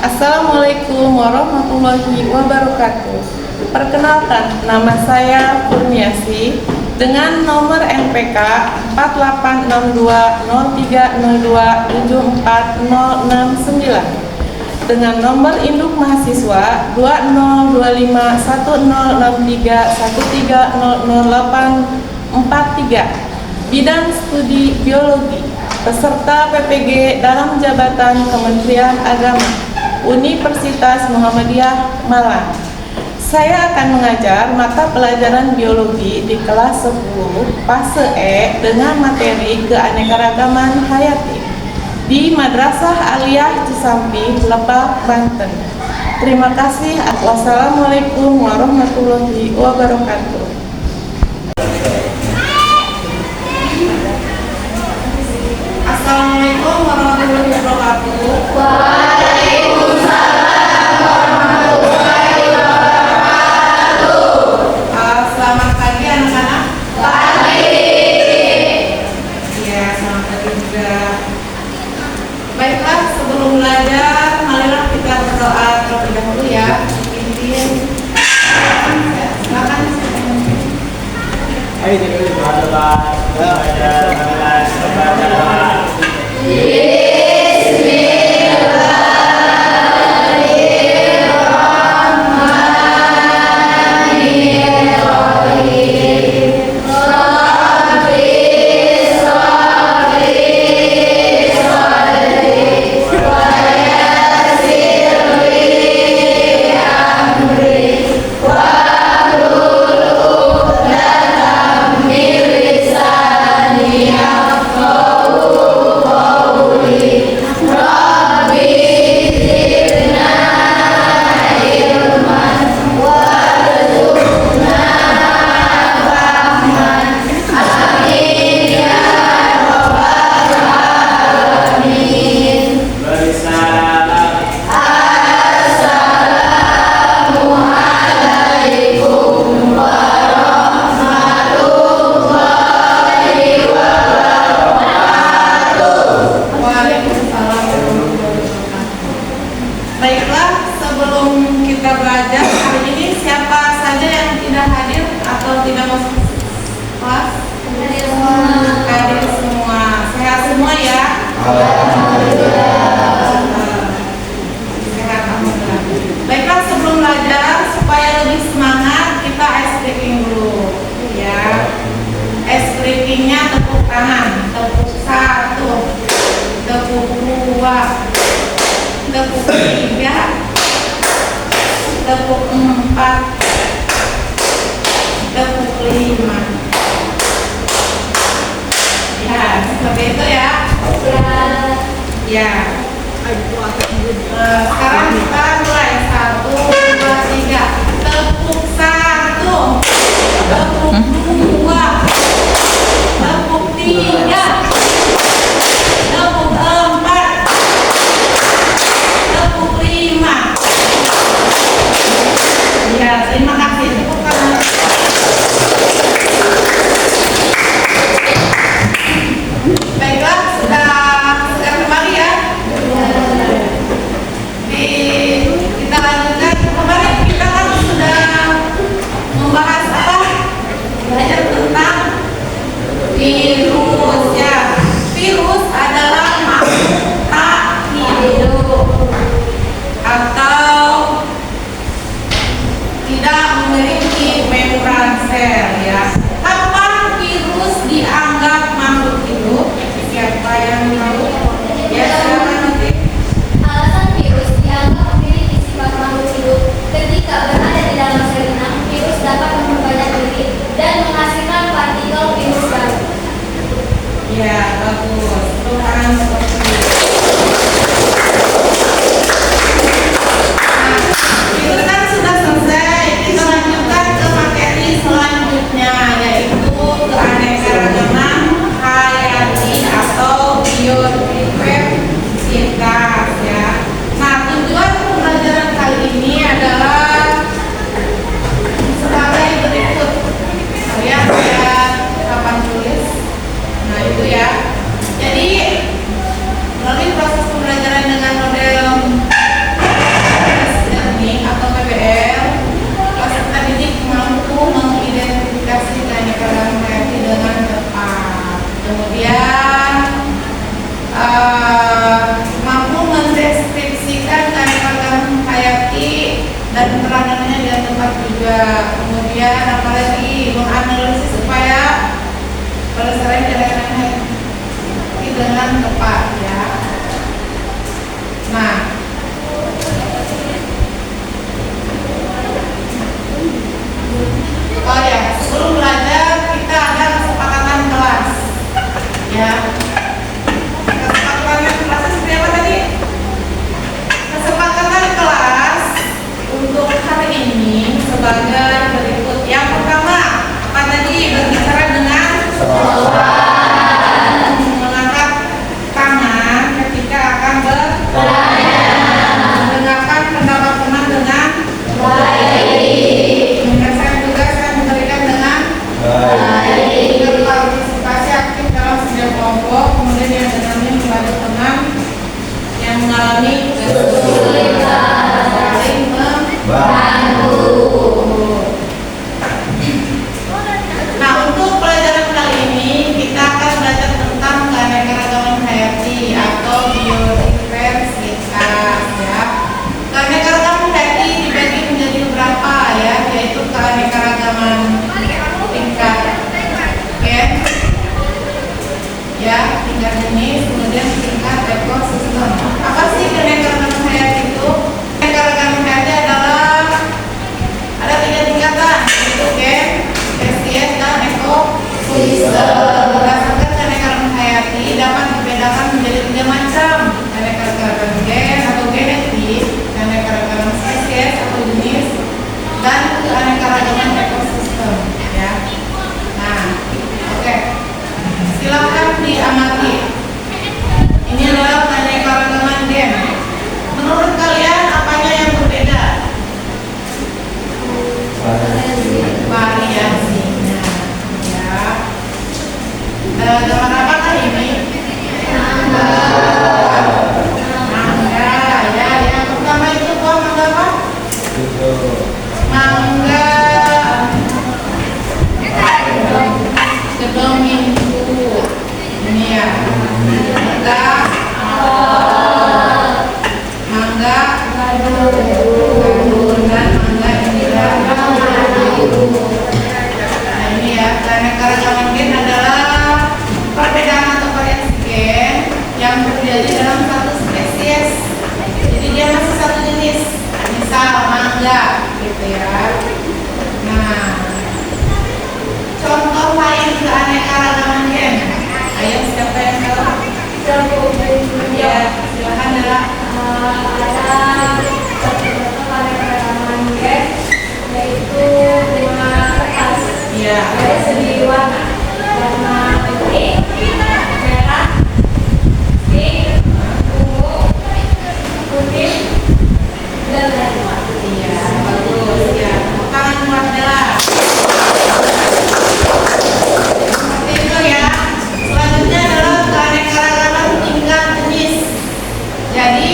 Assalamualaikum warahmatullahi wabarakatuh. Perkenalkan, nama saya Kurniasi dengan nomor NPK 48620302740069 dengan nomor induk mahasiswa 20216313000843 bidang studi biologi, peserta PPG dalam jabatan Kementerian Agama Universitas Muhammadiyah Malang. Saya akan mengajar mata pelajaran biologi di kelas 10 fase E dengan materi keanekaragaman hayati di Madrasah Aliyah Cisampi, Lebak, Banten. Terima kasih. Wassalamualaikum warahmatullahi wabarakatuh. Assalamualaikum warahmatullahi wabarakatuh. Waalaikumsalam warahmatullahi wabarakatuh. Selamat pagi anak-anak. Pagi. Ya, selamat pagi juga. Baiklah, sebelum belajar, marilah kita berdoa terlebih dahulu ya. Izin. Silakan. Ayo kita berdoa. Baiklah, sebelum kita belajar hari ini, siapa saja yang tidak hadir atau tidak masuk kelas? Hadir semua. Sehat semua ya? Sehat, alhamdulillah. Baiklah, sebelum belajar, supaya lebih semangat, kita ice breaking dulu ya. Ice breakingnya tepuk tangan. Tepuk 1, tepuk 2, tepuk 3, tepuk 4, tepuk 5. Ya, seperti itu ya. Ya. Sekarang kita mulai 1, 2, 3. Tepuk 1, tepuk 2, tepuk 3, tepuk 4, tepuk 5. Ya, terima kasih. Tepuk tangan. Baiklah, sudah kembali ya. Kita lanjutkan. Kemarin kita kan sudah membahas apa? Belajar tentang virus. juga. Kemudian apalagi menganalisis supaya pelestarian jaringan hayati dengan tepat ya. Nah, oh ya, sebelum belajar kita ada kesepakatan kelas ya. Kesepakatan kelasnya seperti apa tadi? Kesepakatan kelas untuk hari ini sebagai berikut. Yang pertama, apa tadi? Berbicara dengan mengangkat tangan ketika akan mendengarkan pendapat teman dengan menyelesaikan tugas yang diberikan dengan berpartisipasi aktif dalam setiap kelompok. Kemudian yang terakhir membantu teman yang mengalami kesulitan, saling membantu. Nah, untuk pelajaran kali ini kita akan belajar tentang keanekaragaman hayati atau biodiversitas ya. Keanekaragaman hayati dibagi menjadi beberapa ya, yaitu keanekaragaman tingkat gen ya, tingkat jenis, kemudian tingkat ekosistem. Apa sih keanekaragaman hayati itu? Keanekaragaman hayati adalah ada 3 tingkatan, yaitu gen, spesies, dan ekosistem. Berdasarkan keanekaragaman hayati dapat dibedakan menjadi 3 macam: keanekaragaman gen atau genetik, keanekaragaman spesies atau jenis, dan keanekaragaman ekosistem ya. Nah, oke. Silakan diamati. Ini adalah keanekaragaman gen. Menurut kalian apanya yang berbeda? Variasinya ya. Gambar apakah ini? Mangga ya. Yang pertama itu buah mangga apa? Mangga gedong minggu. Ini ya. Mangga gadun dan mangga indira. Nah, ini ya, keanekaragaman gen adalah perbedaan atau variasi gen yang terjadi dalam satu spesies. Jadi dia masih satu jenis. Misal mangga gitu ya. Nah, contoh lain keanekaragaman gen. Ayo, siapa yang tahu? Ya, silahkan adalah ada keanekaragaman gen, yaitu bunga kertas. ya. Dari segi warna putih, merah, pink, ungu, putih, dan lain-lain. Iya, bagus ya. Tangan buat Bella. Seperti itu ya. Selanjutnya adalah keanekaragaman tingkat jenis. Jadi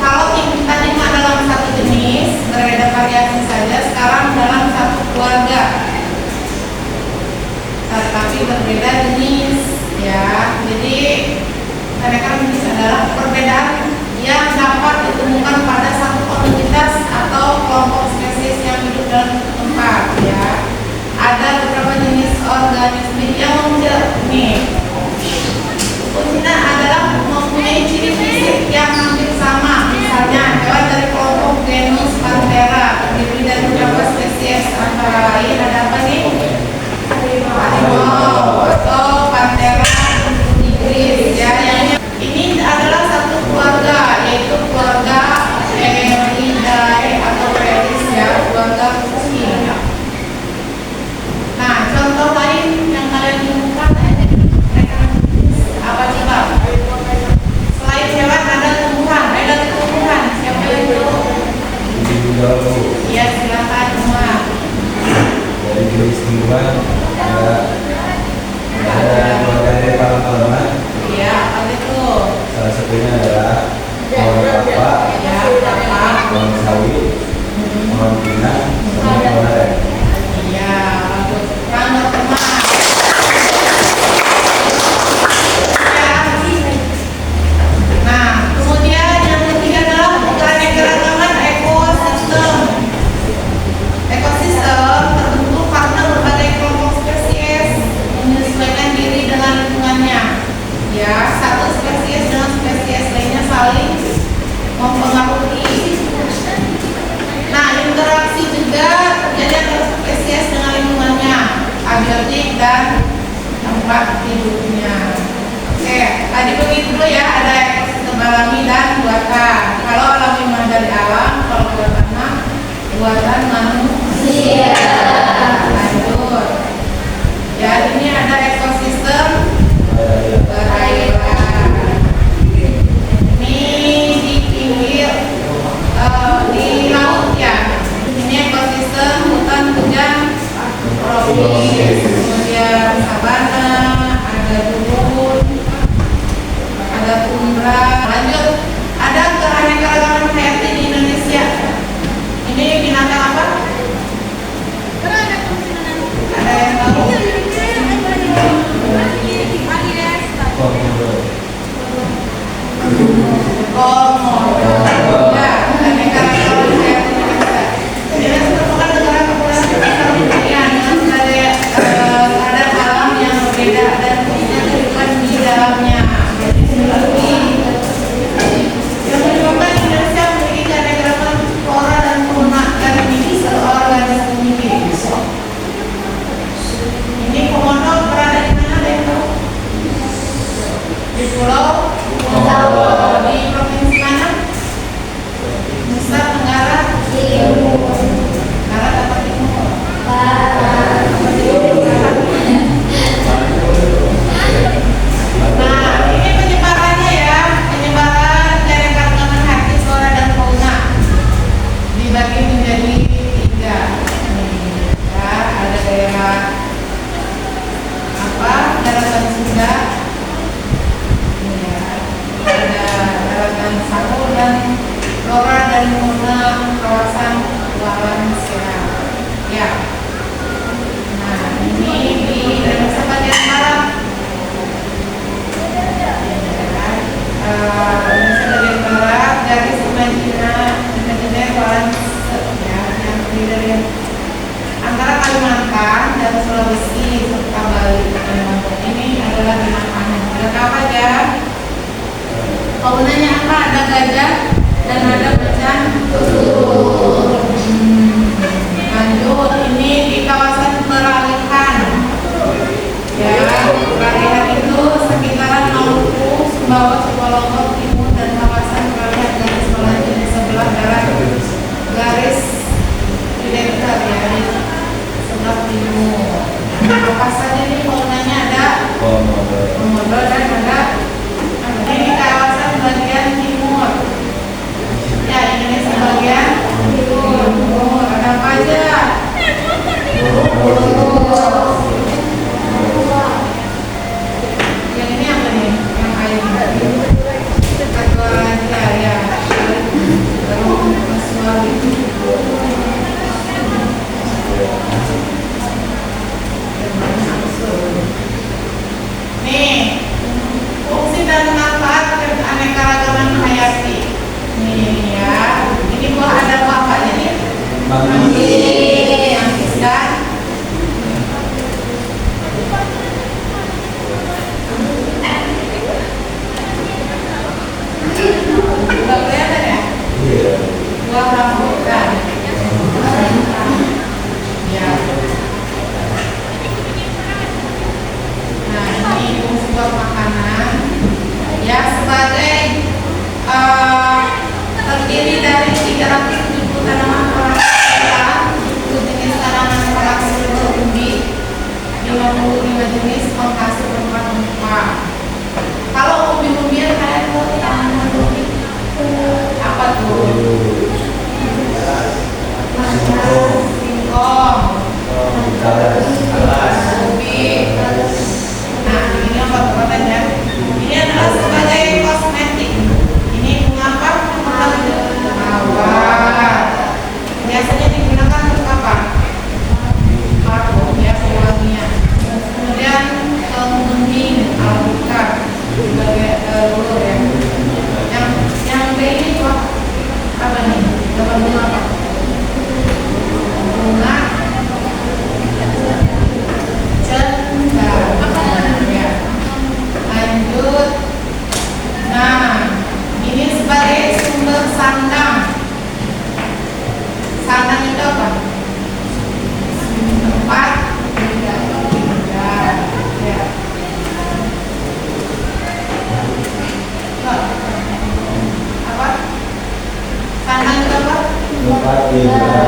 kalau tadi mah dalam satu jenis, berbeda variasi saja. Sekarang dalam satu keluarga, tapi berbeda jenis ya. Jadi keanekaragaman jenis adalah perbedaan yang dapat ditemukan pada satu komunitas atau kelompok spesies yang hidup dalam tempat ya. Ada beberapa jenis organisme yang kuncinya adalah mempunyai ciri fisik yang hampir sama. Misalnya hewan dari kelompok genus Panthera terdiri dari beberapa spesies, antara lain ada apa nih? Harimau atau Panthera nigris ya. Ini adalah satu keluarga, yaitu keluarga Felidae atau Felis ya, keluarga kucing. Nah, contoh lain yang kalian temukan allergic dan tempat tidurnya. Oke, tadi begitu dulu ya, ada ekosistem alami dan buatan. Kalau alami mah dari alam, kalau buatan mah buatan manusia. Lanjut. Ya, ini ada ekosistem perairan. Ini di pinggir di laut ya. Ini ekosistem hutan hujan tropis, kemudian sabana, ada gurun, ada tundra. Lanjut, ada keanekaragaman hayati di Indonesia. Ini binatang apa? Ada yang tahu? Komodo. Ya, keanekaragaman hayati di Indonesia. Ini merupakan negara kepulauan pertanian dengan kadar alam yang berbeda dan punya kehidupan di dalamnya. Yang menyebabkan Indonesia memiliki keanekaragaman flora dan fauna dan memiliki organisasi unik. Ini komodo berada di mana? Ada yang tahu? Di Pulau di provinsi mana? Nusa Tenggara Timur. Barat atau Timur? Nah, ini penyebarannya ya, penyebaran keanekaragaman hayati flora dan fauna dibagi menjadi 3. Ya, ada daerah daratan Sunda, ya, ada daratan Sahul dan flora dan fauna kawasan Wallacea. Ya. Nah, ini di Indonesia bagian barat. Indonesia bagian barat garis imajiner Wallacea ya, yang terdiri dari antara Kalimantan dan Sulawesi serta Bali. Ini adalah binatangnya. Ada apa aja? Faunanya apa? Ada gajah dan ada macan tutul. Lanjut, ini di kawasan peralihan. Ya, peralihan itu sekitaran Maluku, Sumbawa, Lombok Timur dan kawasan peralihan garis melaju di sebelah barat garis Tridenta ya, di sebelah timur. Apa saja nih faunanya? Ada komodo dan ada ini di kawasan bagian timur. Ya, Indonesia bagian timur. Ada apa aja? Yang ini apa nih? Yang air atau aja ya? Nih, fungsi dan manfaat keanekaragaman hayati. Nih ya, ini buah ada buah apa aja nih? Manggis dan udah kelihatan ya? Buah rambutan. Ya. Nah, ini fungsi buah makanan. Ya, sebagai terdiri dari 370 tanaman korak, 10 jenis tanaman korak seluruh umbi, 55 jenis penghasil rempah-rempah. Kalau umbi-umbian kalian tahu tanaman umbi apa tuh? Singkong, ubi. Nah, ini obat-obatan ya. Ini adalah sebagai kosmetik. Ini bunga apa? Mawar. Biasanya digunakan untuk apa? Parfum ya, pewangian. Kemudian yang berapa? Empat tiga.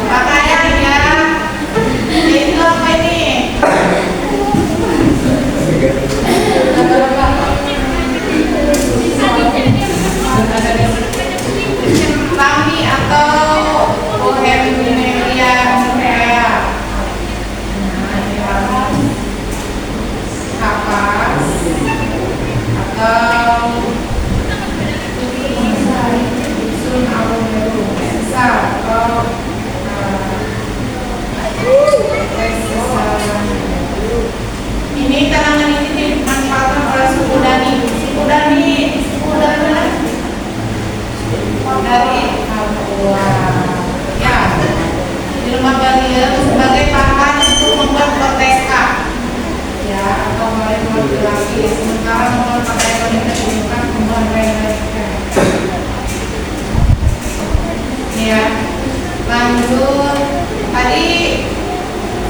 Pakaian ya. Itu apa ini? Kami atau bohemia Korea. Kapas atau sun alu Elsa atau ini tanaman ini dimanfaatkan oleh suku Dani. Suku Dani dari Papua. Ya, di rumah kalian sebagai bahan untuk membuat proteka. Ya, atau mulai lagi. Sementara mulai pakai wanita digunakan membuat mereka. Ya, lanjut. Tadi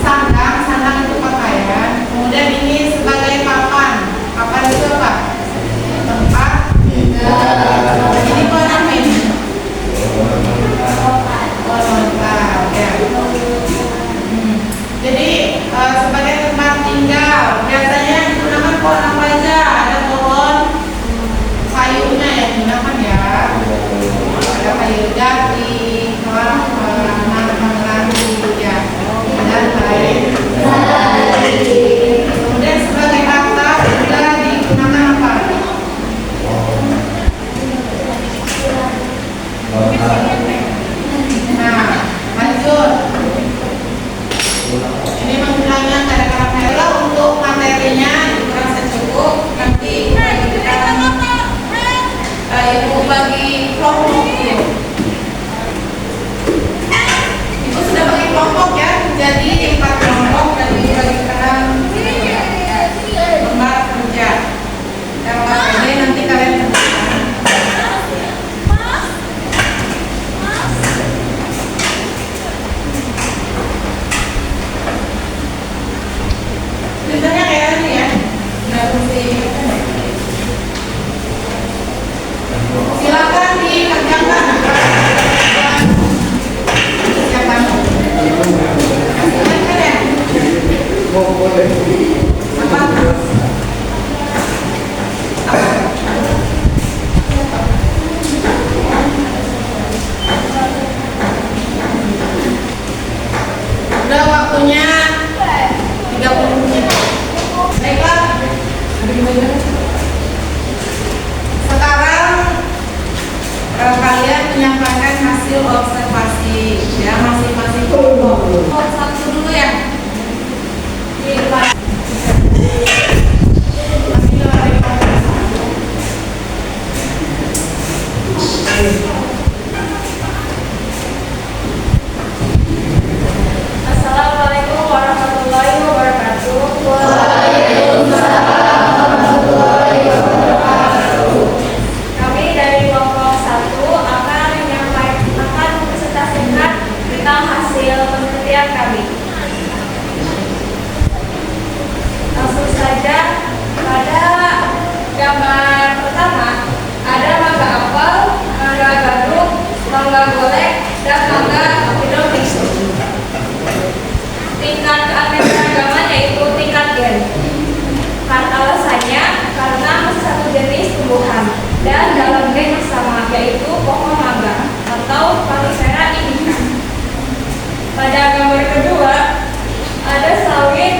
sandang itu pakaian. Kemudian ini sebagai papan. Papan itu apa? Tempat. Ini apa ini? Lengkap ya. Jadi sebagai tempat tinggal biasanya digunakan pohon apa aja? Ada pohon kayunya yang digunakan ya. Ada kayu jati, mangrove ya, dan lain. Kemudian sebagai atap juga digunakan apa? Nah, lanjut. Ini menggunakan kadang-kadang untuk materinya kurang cukup. Nanti ibu bagi kelompok ya. Ibu sudah bagi kelompok ya. Jadi 4 kelompok dan ibu bagikan lembar kerja. Yang ini nanti kalian kerjakan. Tulisannya kayak tadi ya. Nggak mesti. Silakan dikerjakan. Silakan. Silakan ya. Boleh. Apa? Udah waktunya 30 menit. Baiklah. Sekarang kalian menyampaikan hasil observasi ya masing-masing kelompok. Satu dulu ya. Assalamualaikum warahmatullahi wabarakatuh. Kami dari kelompok 1 akan presentasikan tentang hasil penelitian kami. Langsung saja, pada gambar pertama ada mangga apel, mangga gadung, mangga golek, dan mangga hidroponik. Tingkat keanekaragaman yaitu tingkat gen. Alasannya karena masih satu jenis tumbuhan dan dalam gen yang sama, yaitu pohon mangga atau Panifera indica. Pada gambar kedua ada sawit,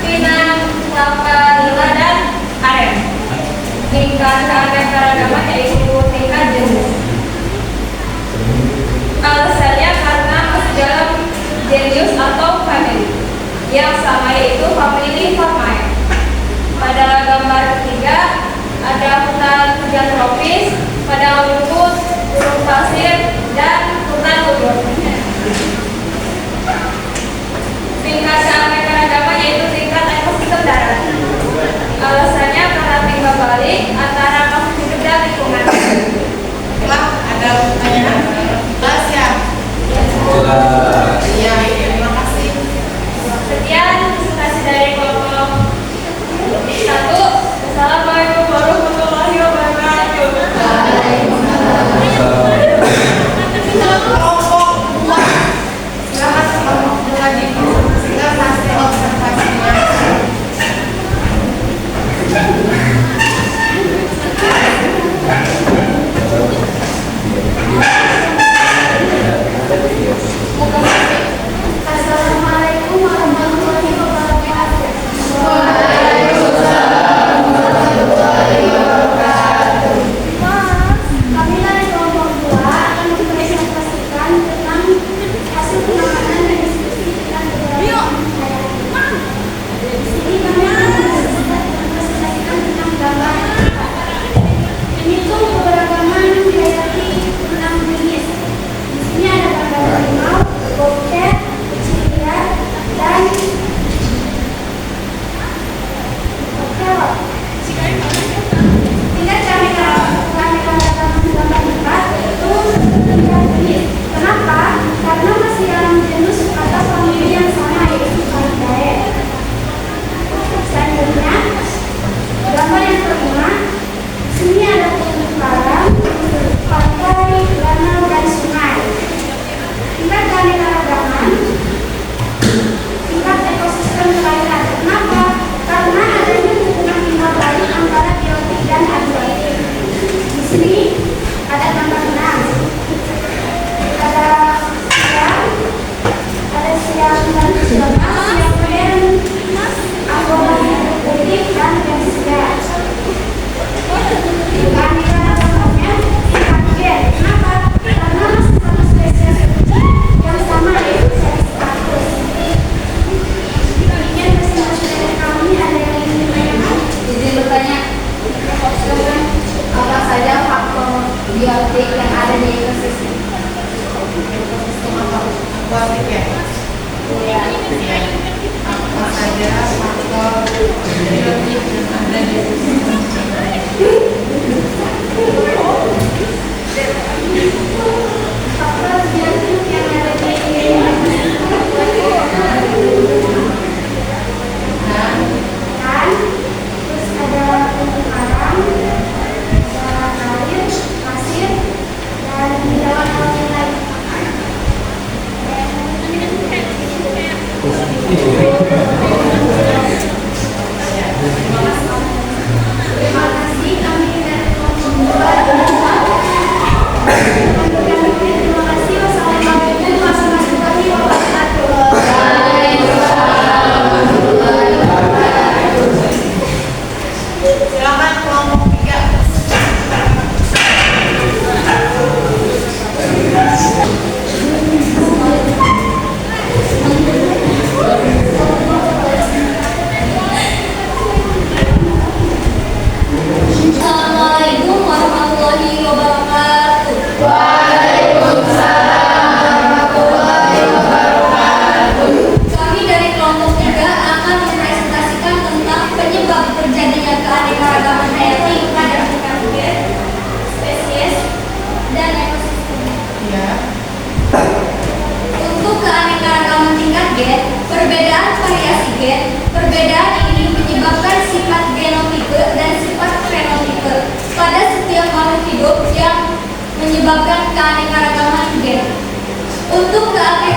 pinang, kelapa nila, dan aren. Tingkat keanekaragaman yaitu tingkat jenis. Alasannya karena masih dalam genus atau family yang sama, yaitu family Farmae. Pada gambar ketiga ada hutan hujan tropis, padang rumput, gurun pasir, dan hutan gurun. Tingkat keanekaragaman yaitu tingkat ekosistem darat. Alasannya karena timbal balik antara makhluk hidup dan lingkungan. Baiklah, ada pertanyaan? Jelas ya? Iya, terima kasih. Sekian presentasi dari kelompok 1. Assalamualaikum warahmatullahi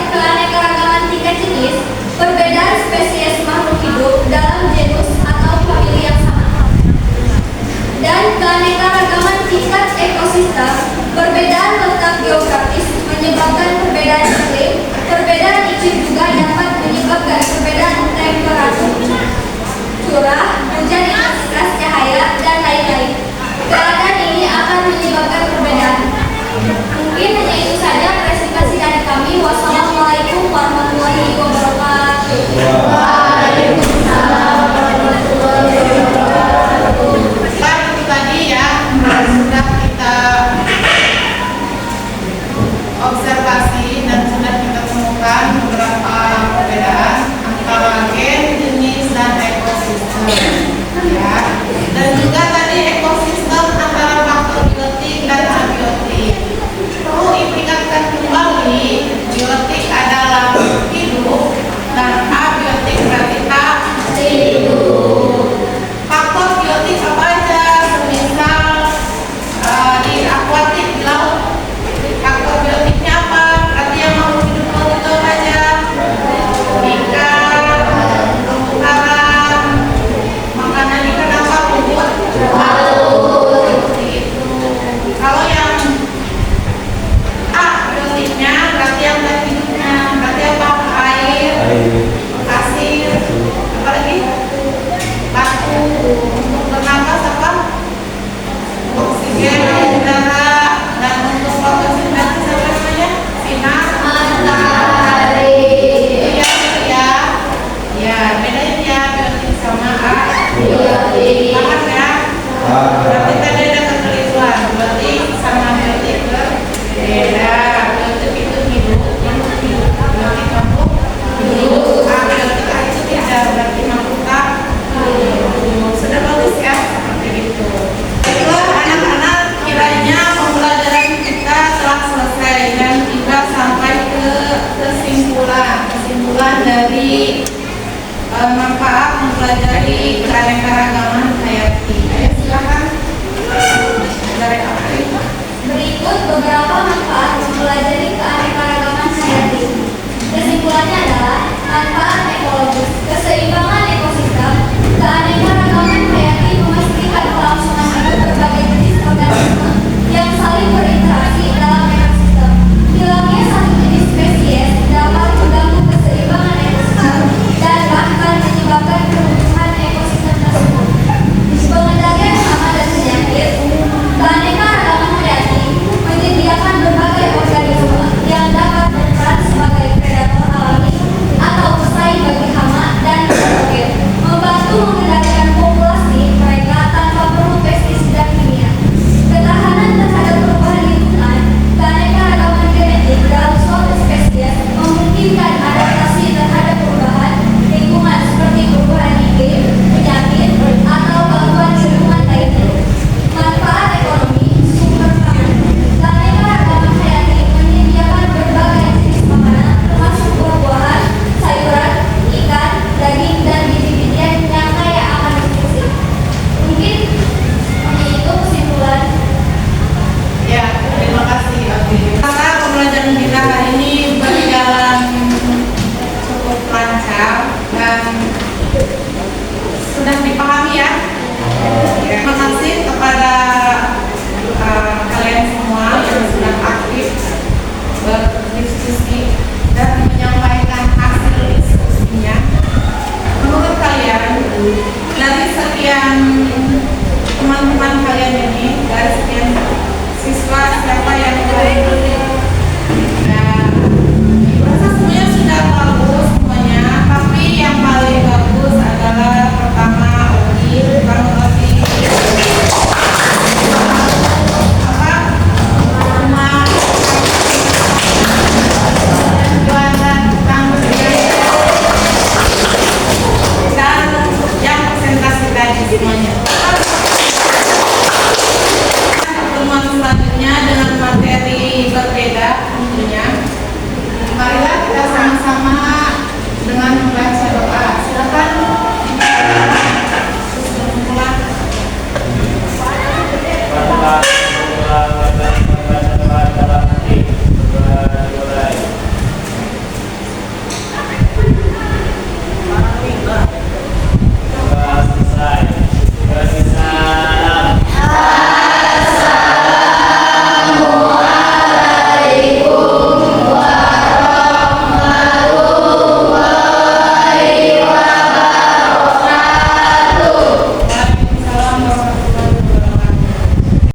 keanekaragaman tingkat jenis, perbedaan spesies makhluk hidup dalam genus atau famili yang sama. Dan keanekaragaman tingkat ekosistem, perbedaan letak geografis menyebabkan perbedaan iklim, perbedaan iklim juga dapat menyebabkan perbedaan temperatur, curah, hujan, intensitas cahaya, dan lain-lain. Keadaan ini akan menyebabkan perbedaan. Mungkin hanya itu saja presentasi dari kami. Wassalamualaikum warahmatullahi wabarakatuh. Waalaikumsalam warahmatullahi wabarakatuh. Nah, itu tadi ya, sudah kita observasi dan sudah kita temukan beberapa perbedaan antara gen, jenis, dan ekosistem. Ya, dan juga tadi ekosistem antara makrobiotik dan abiotik. Perlu diingatkan kembali, biotik adalah hidup dan abiotik berarti hidup. Faktor biotik apa aja? Semisal di akuatik di laut, faktor biotiknya apa? Berarti yang makhluk hidup laut itu apa aja? Ikan, terumbu karang, makanan ikan apa? Rumput laut. Seperti itu. Kalau yang biotiknya berarti yang ada hidupnya, berarti apa? Air, pasir, apa lagi? Batu. Untuk bernapas apa? Oksigen, udara, dan untuk fotosintesis apa namanya? Sinar matahari. Iya, ya. Ya, bedanya ya biotik sama abiotik. Paham ya? Berarti tadi ada kekeliruan. Biotik sama biotik berbeda. Biotik itu hidup, biotik makhluk hidup. Abiotik itu tidak, berarti makhluk tak hidup. Sudah bagus ya, seperti itu. Baiklah anak-anak, kiranya pembelajaran kita telah selesai dan kita sampai ke kesimpulan dari manfaat mempelajari keanekaragaman